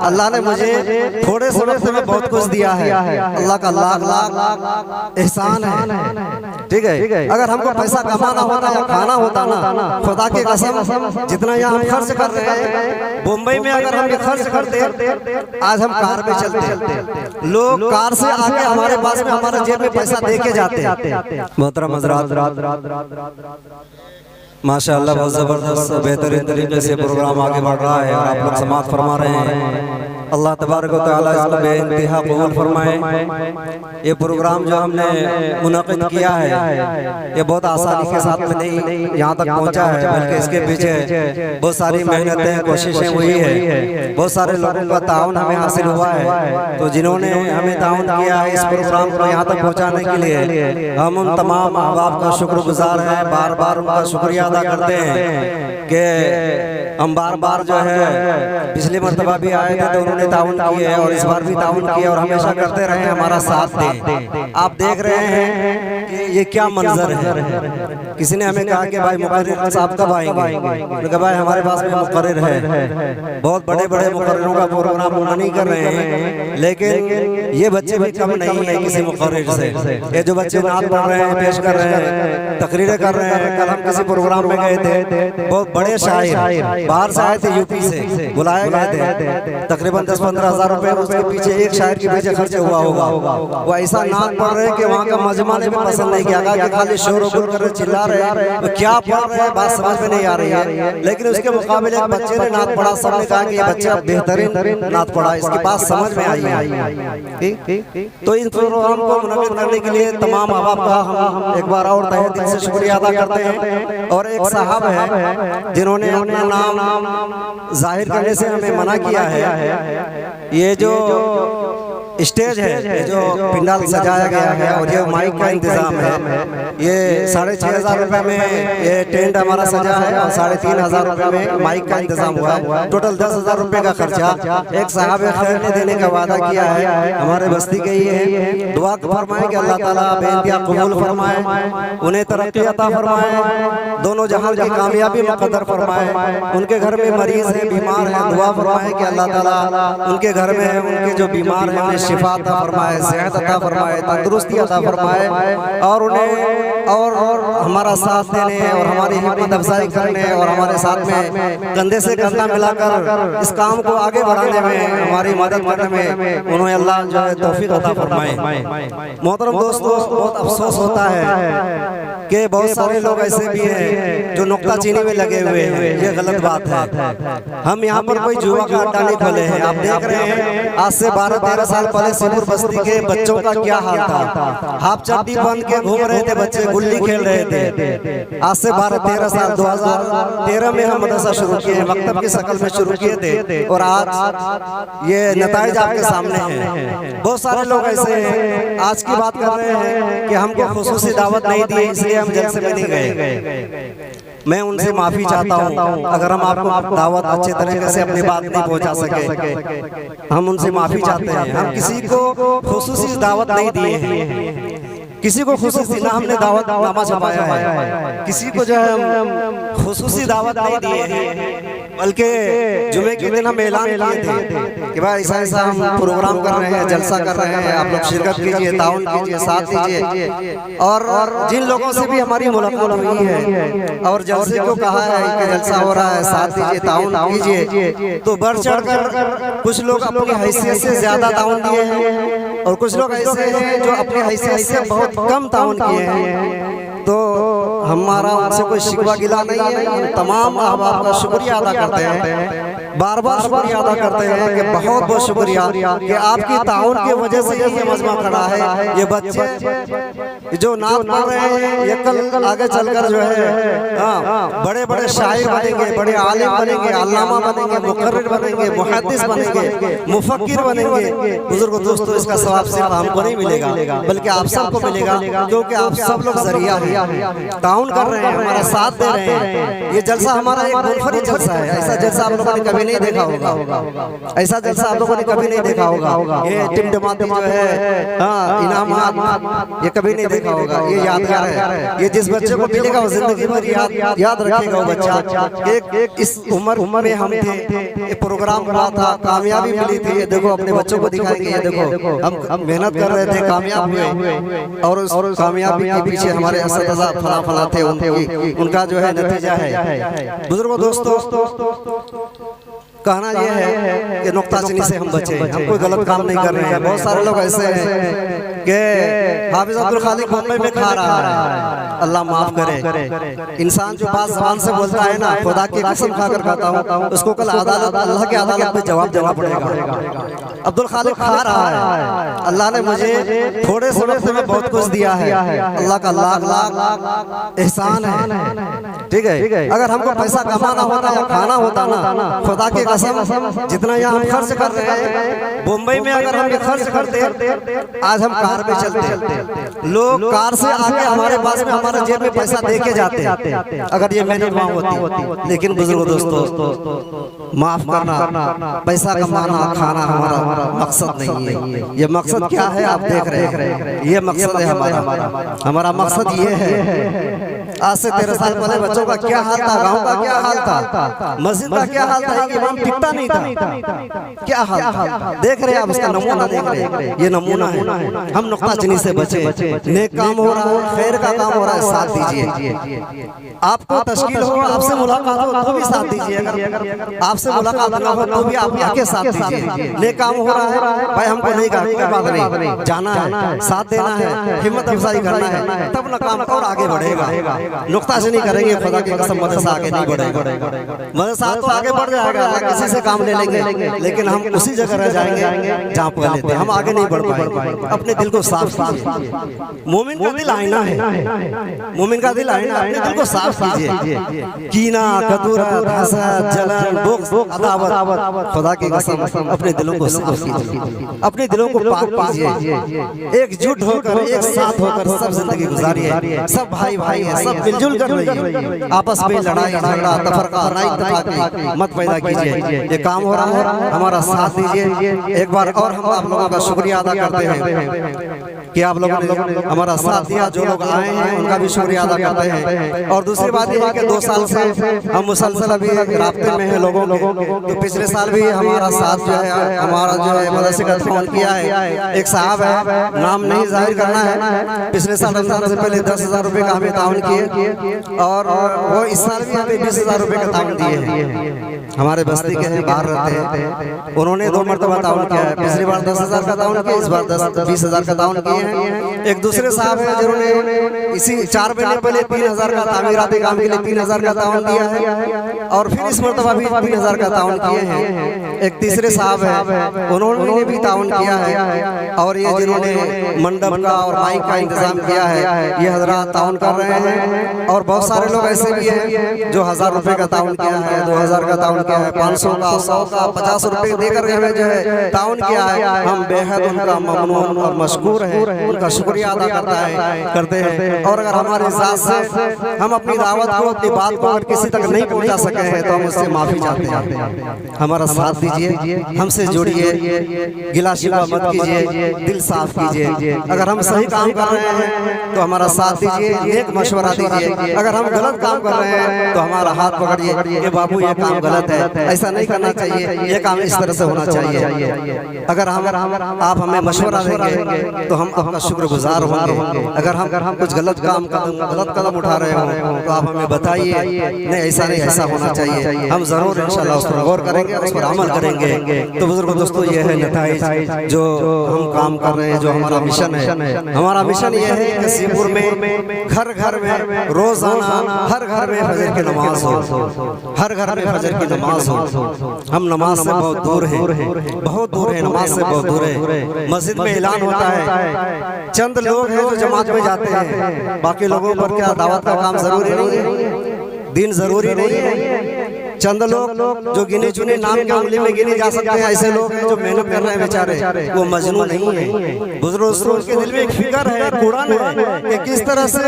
अल्लाह ने मुझे थोड़े से वक्त में बहुत कुछ दिया है। अल्लाह का लाख लाख एहसान है। ठीक है, अगर हमको पैसा कमाना होता या खाना होता ना, खुदा के कसम जितना यहाँ हम खर्च कर रहे हैं, मुंबई में अगर हम ये खर्च करते आज हम कार में चलते, लोग कार से आके हमारे पास में हमारे जेब में पैसा दे के जाते। मोहतरम हज़रात, माशाअल्लाह बहुत ज़बरदस्त बेहतरीन तरीके से प्रोग्राम आगे बढ़ रहा है और आप लोग समाअत फरमा रहे हैं। अल्लाह तबारक व तआला इसको बेइंतहा कबूल फरमाए। ये प्रोग्राम जो हमने मुनक़िद किया है ये बहुत आसानी के साथ में नहीं यहाँ तक पहुँचा है, बल्कि इसके पीछे बहुत सारी मेहनतें कोशिशें हुई है, बहुत सारे लोगों का ताउन हमें हासिल हुआ है। तो जिन्होंने हमें ताउन किया है इस प्रोग्राम को यहाँ तक पहुँचाने के लिए, हम उन तमाम अहबाब का शुक्रगुजार हैं। बार बार उनका शुक्रिया अदा करते हैं कि हम बार बार जो है पिछली मरतबा भी आए थे तो उन्होंने ताउन किए और इस बार भी ताउन किए और हमेशा करते रहे, हमारा साथ दें। आप देख रहे हैं कि ये क्या मंजर है। किसी ने हमें कहा कि भाई मुकर्रिर साहब कब आएंगे, तो भाई हमारे पास में मुकर्रिर है, बहुत बड़े बड़े मुकर्रिरों का प्रोग्राम नहीं कर रहे हैं, लेकिन ये बच्चे भी कम नहीं है किसी मुकर्रिर से। ये जो बच्चे नात पढ़ रहे हैं, पेश कर रहे हैं, तकरीरें कर रहे हैं। कल हम किसी प्रोग्राम में गए थे, बहुत बड़े शायर बाहर से आए थे, यूपी से बुलाए गए थे, तकरीबन 10-15 हज़ार रुपए उसके पीछे एक शायर के पीछे खर्च हुआ होगा। वो ऐसा नात पढ़ रहे कि वहाँ का मजमा ने भी पसंद नहीं किया, कि खाली शोर गुल कर चिल्ला रहे हैं, तो क्या पढ़ रहे हैं बात समझ में नहीं आ रही है। लेकिन उसके मुकाबले एक बच्चे ने नात पढ़ा, सबने कहा कि ये बच्चा बेहतरीन नात पढ़ा, इसकी बात समझ में आई। तो इन प्रोग्राम को मुनक़िद करने के लिए तमाम अहबाब का हम एक बार और तहे दिल से शुक्रिया अदा करते हैं। और एक साहब है जिन्होंने अपना नाम जाहिर करने से हमें मना किया है। ये जो स्टेज है, ये जो पिंडाल सजाया गया है और ये माइक का इंतजाम है, ये 6,500 रुपए में ये टेंट हमारा सजा है और 3,500 रुपए में माइक का इंतजाम हुआ है। टोटल 10,000 रुपए का खर्चा एक साहब खैर ने देने का वादा किया है, हमारे बस्ती के ही है। दुआ फरमाए कि अल्लाह ताला बेइंतहा कबूल फरमाए, उन्हें तरक्की अता फरमाए, दोनों जहां की कामयाबी मुक़द्दर फरमाए। उनके घर में मरीज है, बीमार है, दुआ फरमाए कि अल्लाह ताला उनके घर में है, उनके जो बीमार है शिफा अता फरमाए, सेहत अता फरमाए, तंदुरुस्ती अता फरमाए और उन्हें और हमारा साथ देने और हमारी हिम्मत अफजाई करने और हमारे साथ में कंधे से कंधा मिलाकर इस काम को आगे बढ़ाने में हमारी मदद करने में उन्हें अल्लाह जो है तौफीक अता फरमाए। मोहतरम दोस्तों, बहुत अफसोस होता है कि बहुत सारे लोग ऐसे भी हैं जो नुक्ता चीनी में लगे हुए हैं। ये गलत बात है। हम यहाँ पर कोई जुआ का अड्डा नहीं खोले हैं। आप देख रहे हैं आज से 12-13 साल पहले सिपुर बस्ती के बच्चों का क्या हाल था। हाफ चड्डी पहन के घूम रहे थे बच्चे, गुल्ली खेल रहे थे। आज से 12-13 साल 2013 में हम मदरसा शुरू किए, मकतब की शक्ल में शुरू किए थे और आज ये नताइज आपके सामने हैं। बहुत सारे लोग ऐसे हैं आज की बात कर रहे हैं कि हमको खुसूसी दावत नहीं दी इसलिए हम जलसे में नहीं गए। मैं उनसे माफी चाहता हूँ अगर हम आपको दावत अच्छे तरीके से अपनी बात नहीं पहुँचा सके, हम उनसे माफी चाहते हैं। हम किसी को खुसूसी दावत नहीं दिए हैं, किसी को खुसूसी ना हमने दावत नामा छपाया है, किसी को जो है हम खुसूसी दावत नहीं दिए हैं, बल्कि जुमे के दिन हम ऐलान किए थे कि भाई ऐसा ऐसा हम प्रोग्राम कर रहे हैं, जलसा कर रहे हैं, आप लोग शिरकत कीजिए, ताउन कीजिए, साथ दीजिए। और जिन लोगों से भी हमारी मुलाकात हुई है और जलसे को कहा है कि जलसा हो रहा है, साथ दीजिए, ताउन कीजिए, तो बढ़ चढ़कर कुछ लोग अपनी हैसियत से ज्यादा ताउन दिए हैं और कुछ लोग ऐसे हैं जो अपनी हैसियत से बहुत कम ताउन किए हैं। तो हमारा उनसे कोई शिकवा गिला नहीं है। हम तमाम अहबाब का शुक्रिया अदा करते हैं, बार बार शुक्रिया अदा करते हैं कि बहुत बहुत शुक्रिया कि आपकी ताउन की वजह से ये मजमा खड़ा है। ये बच्चे जो नाम पढ़ रहे हैं ये कल आगे चलकर जो है बड़े बड़े शायर बनेंगे, बड़े आलिम बनेंगे, अल्लामा बनेंगे, मुकर्रिर बनेंगे, मुहद्दिस बनेंगे, मुफक्किर बनेंगे। बुजुर्ग दोस्तों, इसका सवाब सिर्फ हमको नहीं मिलेगा बल्कि आप सबको मिलेगा, क्योंकि आप सब लोग जरिया है, ताउन कर रहे हैं, हमारा साथ दे रहे हैं। ये जलसा हमारा एक मुनफरिद जलसा है, ऐसा जलसा आप लोगों ने कभी नहीं देखा होगा, ऐसा जलसा आप लोगों ने कभी नहीं देखा होगा। ये टिमटिमाती जो है, हाँ, इनामात, ये कभी नहीं देखा होगा। ये यादगार है, ये जिस बच्चे को मिलेगा वो जिंदगी भर याद रखेगा वो बच्चा। एक इस उम्र में हम थे, ये प्रोग्राम हुआ था, कामयाबी मिली थी। ये देखो अपने बच्चों को दिखाएंगे, ये देखो हम मेहनत कर रहे थे, कामयाब हुए, और उस कामयाबी के पीछे हमारे असतज़ा फला थे, उनका जो है नतीजा है। बुजुर्गों, दोस्तों, कहना यह है कि नुक्ताचीनी से हम बचे, हम कोई गलत काम नहीं कर रहे हैं। बहुत सारे लोग ऐसे हैं कि हाफिज अब्दुल खालिक मुंबई में खा रहा है, अल्लाह माफ करे। इंसान जो बात ज़बान से बोलता है ना, खुदा की कसम खाकर कहता हूँ, उसको कल अदालत, अल्लाह की अदालत में जवाब देना पड़ेगा। अब्दुल खालिक खा रहा है, अल्लाह ने मुझे थोड़े से वक्त में बहुत कुछ दिया है, अल्लाह का लाख लाख एहसान है। ठीक है, अगर हमको पैसा कमाना होता या खाना होता ना, खुदा की कसम, जितना यहाँ हम खर्च कर रहे हैं, मुंबई में अगर हम ये खर्च करते, आज हम कार में चलते, लोग कार से आके हमारे पास में हमारे जेब में पैसा दे के जाते, अगर ये मेरी दुआ होती। लेकिन बुजुर्गों, दोस्तों, माफ करना, पैसा कमाना, खाना हमारा मकसद नहीं है। ये मकसद क्या है आप देख रहे हैं, ये मकसद है हमारा मकसद ये है। आज से 13 साल पहले बच्चों का क्या हाल था, गांव का क्या हाल था, मस्जिद का क्या हाल था, इमाम टिकता नहीं था, क्या हाल था। देख रहे हैं आप, उसका नमूना देख रहे हैं, ये नमूना है। हम नुक्ताचीनी से बचे, नेक काम हो रहा है, खैर का काम हो रहा है, साथ दीजिए। आपको तश्कील हो, आपसे मुलाकात हो तो भी साथ दीजिए, अगर आपसे मुलाकात ना हो तो भी आप आके साथ दीजिए। नेक काम हो रहा है भाई, हमको नहीं कहा, कोई बात नहीं, जाना है, साथ देना है, हिम्मत अफजाई करना है, तब ना काम और आगे बढ़ेगा। नुक्ताचीनी करेंगे, खुदा की कसम, मदरसा आगे नहीं बढ़ेगा। मदरसा तो आगे बढ़ जाएगा, किसी से काम ले लेंगे, लेकिन हम उसी जगह रह जाएंगे जहाँ पहले थे, हम आगे नहीं बढ़ पाएंगे। अपने दिल को साफ कीजिए, मोमिन का दिल आईना है, मोमिन का दिल आईना, अपने दिल को साफ कीजिए। कीना, कदूरत, हसद, जलन, बुग़्ज़, अदावत, खुदा की कसम, अपने दिलों को साफ कीजिए, अपने दिलों को पाक कीजिए। एकजुट होकर, एक साथ होकर सब जिंदगी गुजारिए। सब भाई भाई है, सब मिलजुल कर रहिए, आपस में लड़ाई झगड़ा तफरका नाइतफाकी मत पैदा कीजिए। ये काम हो रहा है, हमारा साथ दीजिए। एक बार और हम आप लोगों का शुक्रिया अदा करते हैं कि आप लोगों ने हमारा साथ दिया। जो लोग आए हैं उनका भी शुक्रिया अदा करते हैं। और दूसरी बात यह है कि 2 साल से हम मुसलसल अभी राब्ते में हैं लोगों के। तो पिछले साल भी हमारा साथ जो है, हमारा जो है मदरसे का ताउन किया है। एक साहब है, नाम नहीं जाहिर करना है, पिछले साल रमजान से पहले 10,000 रुपए का हमें ताउन किए, और वो इस साल भी हमें 20,000 रुपए का ताउन दिए हैं। हमारे बस्ती के हैं, बाहर रहते हैं, उन्होंने 2 मरतबा ताउन किया है। पिछली बार 10,000 का ताउन किया, इस बार 20,000 का ताउन किए हैं। एक दूसरे साहब है जिन्होंने इसी 4 महीने पहले 3,000 का तामीराती काम के लिए 3,000 का ताउन दिया है, और फिर इस मरतबा भी 3,000 का ताउन किए हैं। एक तीसरे साहब है, उन्होंने भी ताउन किया है। और ये जिन्होंने मंडप का और माइक का इंतजाम किया है, ये हजरात ताउन कर रहे हैं। और बहुत सारे लोग ऐसे भी हैं जो 1,000 रुपए का ताउन किया है, 2,000 का ताउन किया है, 500 का, 100 का, 50 रुपए देकर हमें जो है ताउन किया है। हम बेहद उनका ममनून और मशकूर हैं, उनका शुक्रिया अदा करते हैं। और अगर हमारे साथ से हम अपनी दावत को, अपनी बात को अगर किसी तक नहीं पहुंचा सके हैं तो हम उससे माफी चाहते हैं। हमारा साथ दीजिए, हमसे जुड़िए, गिला शिकवा मत कीजिए, दिल साफ कीजिए। अगर हम सही काम कर रहे हैं तो हमारा साथ दीजिए, नेक मशवरा दीजिए। अगर हम गलत काम कर रहे हैं तो हमारा हाथ पकड़िए कि बाबू ये काम गलत है, ऐसा नहीं करना चाहिए, ये काम इस तरह से होना चाहिए। अगर आप हमें मशवरा देंगे तो हम आपका शुक्रगुजार होंगे। अगर हम कुछ गलत कदम उठा रहे हो तो आप हमें बताइए, नहीं ऐसा नहीं, ऐसा होना चाहिए। हम जरूर इंशाल्लाह उस पर गौर करेंगे, उस पर अमल करेंगे। तो बुजुर्गों, दोस्तों, ये है नताइज जो हम काम कर रहे हैं, जो हमारा मिशन है। हमारा मिशन ये है कि सीपुर में घर घर में रोजाना हर घर में फजर की नमाज हो, हर घर में फजर की नमाज हो। हम नमाज से बहुत दूर हैं, बहुत दूर है, नमाज से बहुत दूर है। मस्जिद में ऐलान होता है, चंद लोग हैं जो जमात में जाते हैं, बाकी लोगों पर क्या दावत का काम जरूरी नहीं है, दिन जरूरी नहीं है। चंद लोग जो गिने चुने नाम के उंगली में गिने जा सकते हैं, ऐसे लोग हैं जो मेहनत कर रहे हैं बेचारे, वो मजनू नहीं है। बुजुर्गों के दिल में एक फिक्र है, कुरान है कि किस तरह से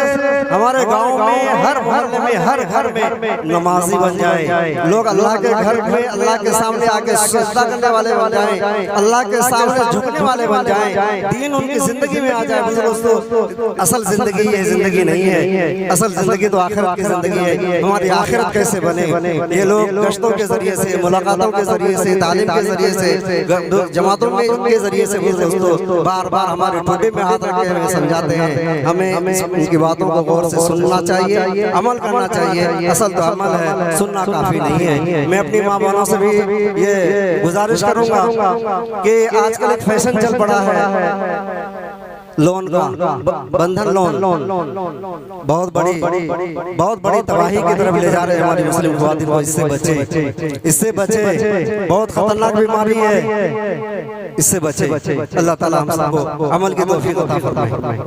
हमारे गांव में, हर मोहल्ले में, हर घर में नमाजी बन जाए, लोग अल्लाह के घर में अल्लाह के सामने आके सजदा करने वाले बन जाए, अल्लाह के सामने झुकने वाले बन जाए, दीन उनकी जिंदगी में आ जाए। बुजुर्गों, असल जिंदगी ये जिंदगी नहीं है, असल जिंदगी तो आखिरत की जिंदगी है। हमारी आखिरत कैसे बने? ये लोग गश्तों के जरिए से, मुलाकातों के जरिए से, तालीम के जरिए से, जमातों के जरिए से दोस्तों बार बार हमारे ठोडे में हाथ रखे हमें समझाते हैं। हमें इनकी बातों को गौर से सुनना चाहिए, अमल करना चाहिए। असल तो अमल है, सुनना काफी नहीं है। मैं अपनी माँ बहनों से भी ये गुजारिश करूंगा कि आजकल एक फैशन चल पड़ा है लोन का, बंधन लोन बहुत बड़ी तबाही की तरफ ले जा रहे हैं हमारी मुस्लिम ख्वातीन को। इससे बचे, इससे बचे, बहुत खतरनाक बीमारी है, इससे बचे। अल्लाह ताला हम सबको अमल की तौफीक अता फरमाए।